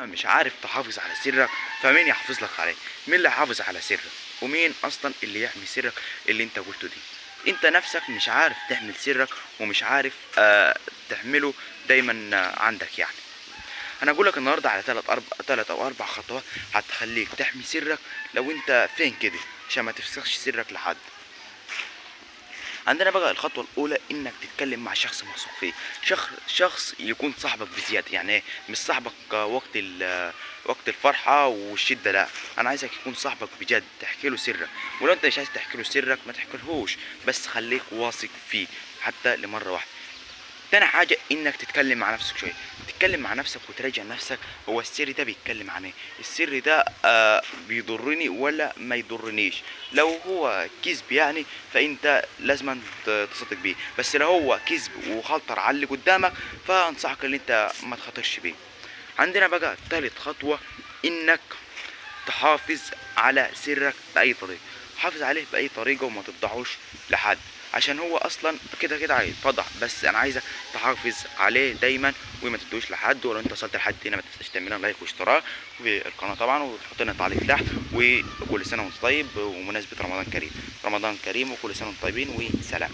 مش عارف تحافظ على سرك، فمين يحافظ لك عليه؟ مين اللي يحافظ على سرك؟ ومين اصلا اللي يحمي سرك اللي انت قلته دي؟ انت نفسك مش عارف تحمل سرك، ومش عارف تحمله دايما عندك يعني. انا اقول لك النهارده على ثلاث او اربع خطوات هتخليك تحمي سرك لو انت فين كده، عشان ما تفسخش سرك لحد. عندنا بقى الخطوة الأولى إنك تتكلم مع شخص موثوق فيه، شخص يكون صاحبك بزيادة، يعني إيه؟ مش صاحبك وقت الفرحة والشدة، لا، أنا عايزك يكون صاحبك بجد، تحكي له سرك. ولو أنت مش عايز تحكي له سرك ما تحكيلهوش، بس خليك واثق فيه حتى لمرة واحدة. تاني حاجة انك تتكلم مع نفسك شوية، تتكلم مع نفسك وتراجع نفسك، هو السر ده بيتكلم عن ايه؟ السر ده بيضرني ولا ما يضرنيش؟ لو هو كذب يعني فانت لازم تصدق بيه، بس لو هو كذب وخطر على اللي قدامك فانصحك ان انت ما تخاطرش بيه. عندنا بقى تالت خطوة، انك تحافظ على سرك بأي طريقة. حافظ عليه بأي طريقة وما تفضحوش لحد، عشان هو اصلا كده كده هيتفضح، بس انا عايزك تحافظ عليه دايما وما تدوش لحد. ولو انت وصلت لحد هنا ما تنساش تعمل لنا لايك واشتراك في القناه طبعا، وتحط لنا تعليق تحت. وكل سنه وانت طيب، ومناسبه رمضان كريم، رمضان كريم، وكل سنه وانتم طيبين، وسلام.